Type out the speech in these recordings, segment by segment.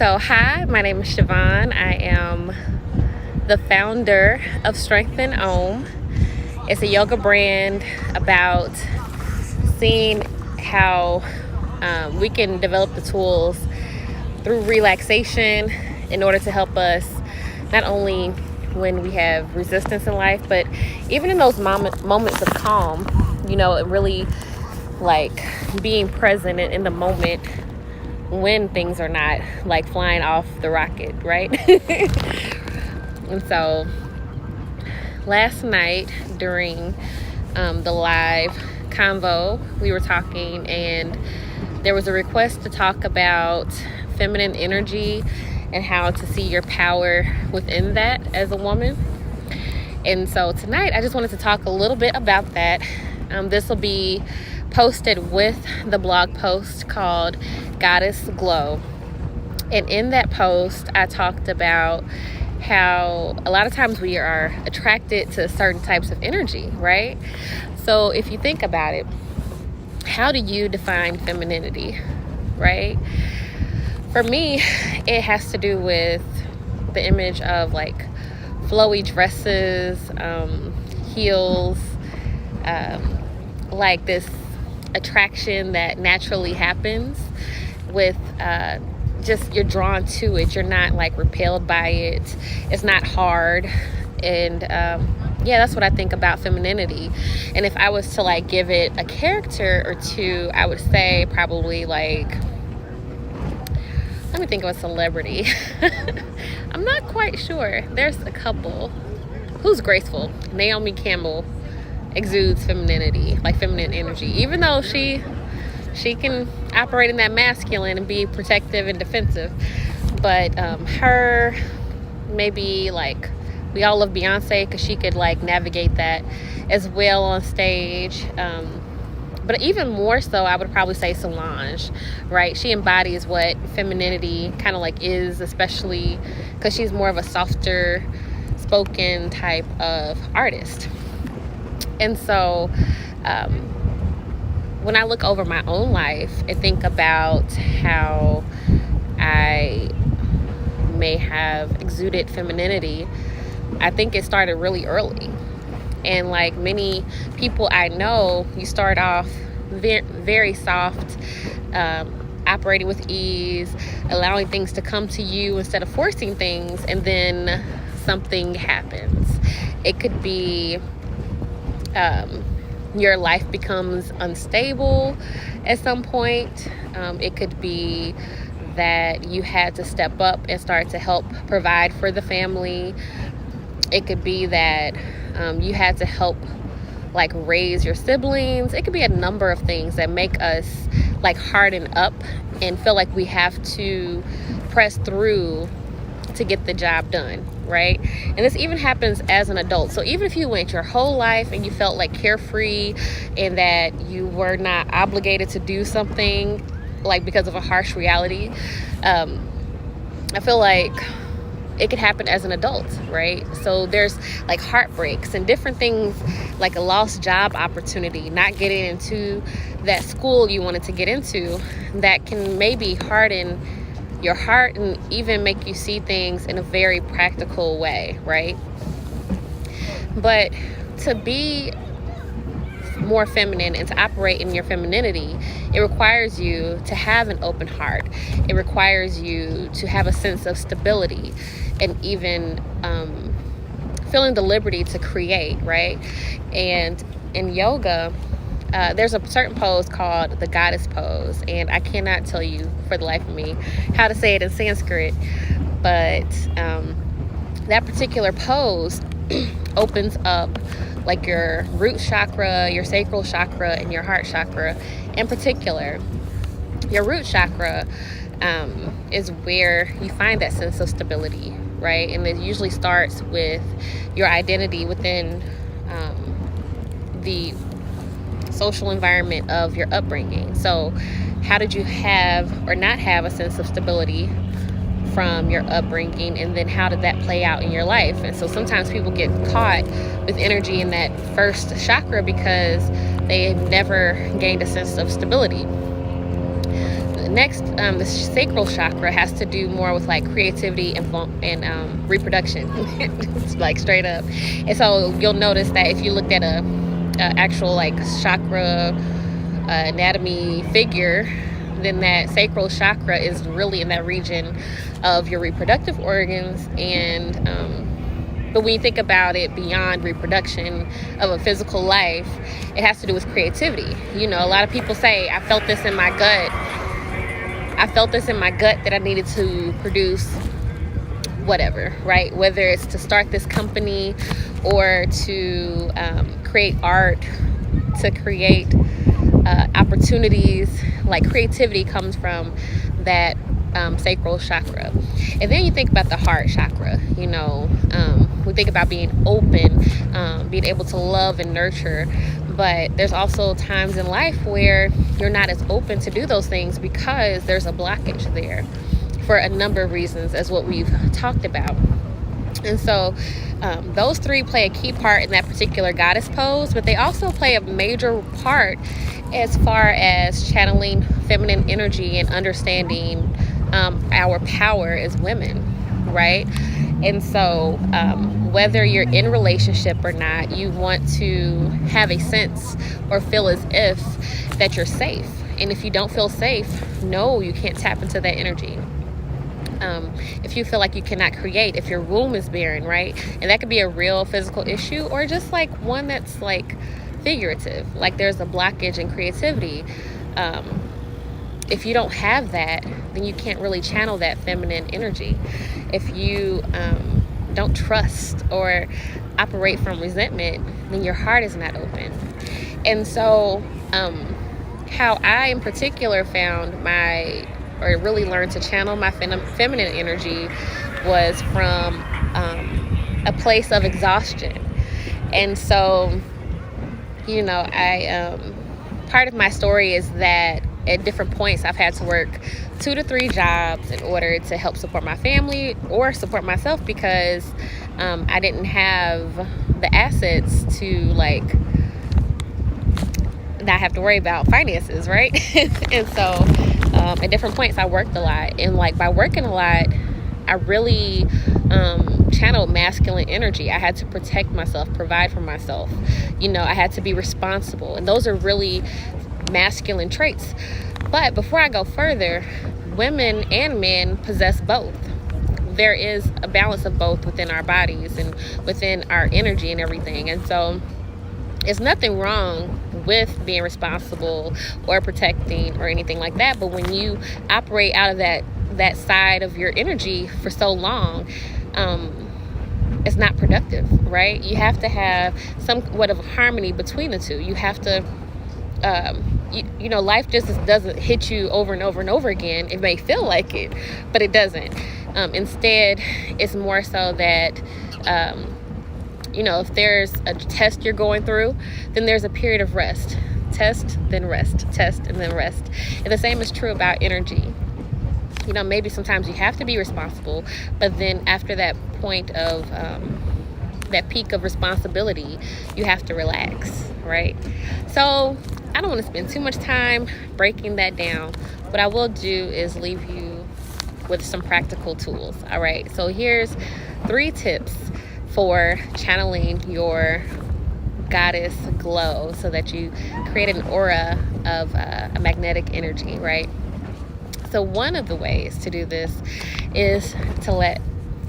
So, hi, my name is Siobhan. I am the founder of Strength and Om. It's a yoga brand about seeing how we can develop the tools through relaxation in order to help us not only when we have resistance in life, but even in those moments of calm, it really like being present in the moment when things are not like flying off the rocket, right? And so last night during the live convo, we were talking and there was a request to talk about feminine energy and how to see your power within that as a woman. And so tonight I just wanted to talk a little bit about that. This will be posted with the blog post called Goddess Glow. And in that post, I talked about how a lot of times we are attracted to certain types of energy, right? So if you think about it, how do you define femininity, right? For me, it has to do with the image of like flowy dresses, heels, like this attraction that naturally happens with just you're drawn to it. You're not like repelled by it. It's not hard. And that's what I think about femininity. And if I was to like give it a character or two, I would say probably like, let me think of a celebrity. I'm not quite sure. There's a couple. Who's graceful? Naomi Campbell exudes femininity, like feminine energy, even though she can operate in that masculine and be protective and defensive. But her, maybe like, we all love Beyonce because she could like navigate that as well on stage. But even more so, I would probably say Solange, right? She embodies what femininity kind of like is, especially because she's more of a softer spoken type of artist. And so when I look over my own life and think about how I may have exuded femininity, I think it started really early. And like many people I know, you start off very soft, operating with ease, allowing things to come to you instead of forcing things, and then something happens. It could be your life becomes unstable at some point. It could be that you had to step up and start to help provide for the family. It could be that you had to help like raise your siblings. It could be a number of things that make us like harden up and feel like we have to press through to get the job done, right? And this even happens as an adult. So even if you went your whole life and you felt like carefree and that you were not obligated to do something like because of a harsh reality, I feel like it could happen as an adult, right? So there's like heartbreaks and different things, like a lost job opportunity, not getting into that school you wanted to get into, that can maybe harden your heart and even make you see things in a very practical way, right? But to be more feminine and to operate in your femininity, it requires you to have an open heart. It requires you to have a sense of stability and even feeling the liberty to create, right? And in yoga, there's a certain pose called the goddess pose, and I cannot tell you for the life of me how to say it in Sanskrit, but that particular pose opens up like your root chakra, your sacral chakra, and your heart chakra. In particular, your root chakra is where you find that sense of stability, right? And it usually starts with your identity within the social environment of your upbringing. So how did you have or not have a sense of stability from your upbringing, and then how did that play out in your life? And so sometimes people get caught with energy in that first chakra because they've never gained a sense of stability. Next, the sacral chakra has to do more with like creativity and reproduction, like straight up. And so you'll notice that if you looked at a actual like chakra anatomy figure, then that sacral chakra is really in that region of your reproductive organs. And but when you think about it beyond reproduction of a physical life, it has to do with creativity. You know, a lot of people say, I felt this in my gut that I needed to produce whatever, right? Whether it's to start this company or to create art, to create opportunities. Like creativity comes from that sacral chakra. And then you think about the heart chakra. You know, we think about being open, being able to love and nurture, but there's also times in life where you're not as open to do those things because there's a blockage there for a number of reasons, as what we've talked about. And so those three play a key part in that particular goddess pose, but they also play a major part as far as channeling feminine energy and understanding our power as women, right? And so whether you're in relationship or not, you want to have a sense or feel as if that you're safe. And if you don't feel safe, no, you can't tap into that energy. If you feel like you cannot create, if your womb is barren, right? And that could be a real physical issue, or just like one that's like figurative, like there's a blockage in creativity. If you don't have that, then you can't really channel that feminine energy. If you don't trust or operate from resentment, then your heart is not open. And so how I in particular really learned to channel my feminine energy was from a place of exhaustion. And so, you know, part of my story is that at different points I've had to work 2 to 3 jobs in order to help support my family or support myself, because I didn't have the assets to like not have to worry about finances, right? And so at different points I worked a lot, and like by working a lot I really channeled masculine energy. I had to protect myself, provide for myself, you know, I had to be responsible, and those are really masculine traits. But before I go further, women and men possess both. There is a balance of both within our bodies and within our energy and everything. And so there's nothing wrong with being responsible or protecting or anything like that. But when you operate out of that side of your energy for so long, it's not productive, right? You have to have somewhat of a harmony between the two. You have to, you know, life just doesn't hit you over and over and over again. It may feel like it, but it doesn't. Instead, it's more so that, you know, if there's a test you're going through, then there's a period of rest. Test, then rest. Test, and then rest. And the same is true about energy. You know, maybe sometimes you have to be responsible, but then after that point of that peak of responsibility, you have to relax, right? So I don't want to spend too much time breaking that down. What I will do is leave you with some practical tools. All right, so here's 3 tips for channeling your goddess glow so that you create an aura of a magnetic energy, right? So one of the ways to do this is to let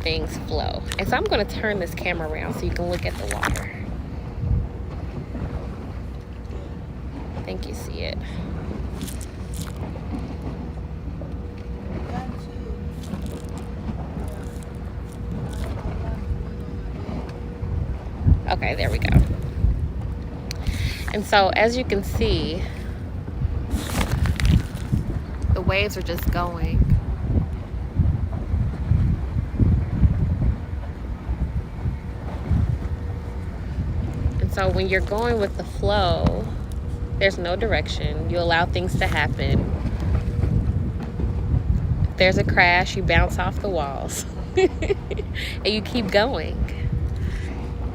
things flow. And so I'm going to turn this camera around so you can look at the water. I think you see it. Okay, there we go. And so as you can see, the waves are just going. And so when you're going with the flow, there's no direction. You allow things to happen. If there's a crash, you bounce off the walls and you keep going.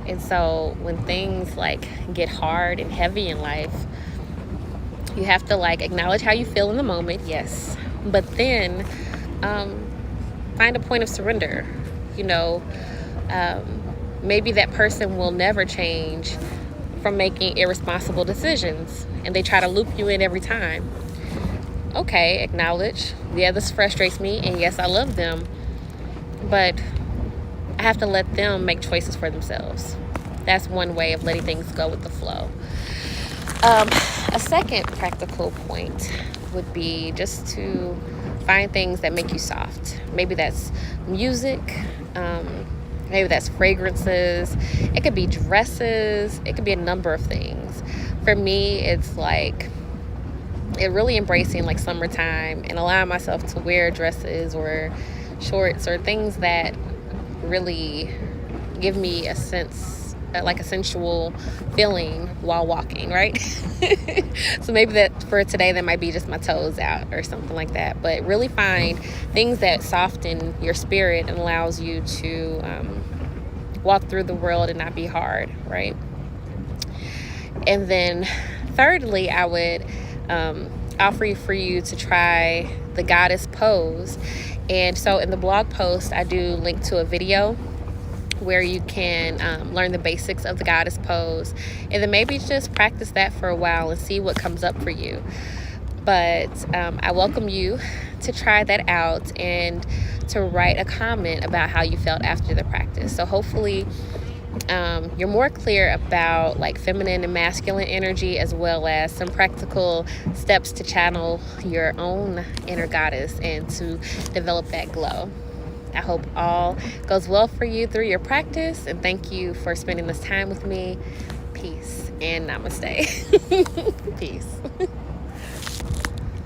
And so when things like get hard and heavy in life, you have to like acknowledge how you feel in the moment. Yes, But then find a point of surrender. You know, maybe that person will never change from making irresponsible decisions, and they try to loop you in every time. Okay, acknowledge, yeah, this frustrates me, and yes, I love them, but I have to let them make choices for themselves. That's one way of letting things go with the flow. A second practical point would be just to find things that make you soft. Maybe that's music, maybe that's fragrances, it could be dresses, it could be a number of things. For me, it's like really embracing like summertime and allowing myself to wear dresses or shorts or things that really give me a sense, like a sensual feeling while walking, right? So maybe that for today, that might be just my toes out or something like that. But really find things that soften your spirit and allows you to walk through the world and not be hard, right? And then thirdly, I would offer for you to try the goddess pose. And so in the blog post, I do link to a video where you can learn the basics of the goddess pose, and then maybe just practice that for a while and see what comes up for you. But I welcome you to try that out and to write a comment about how you felt after the practice. So hopefully you're more clear about like feminine and masculine energy, as well as some practical steps to channel your own inner goddess and to develop that glow. I hope all goes well for you through your practice, and thank you for spending this time with me. Peace and namaste. Peace.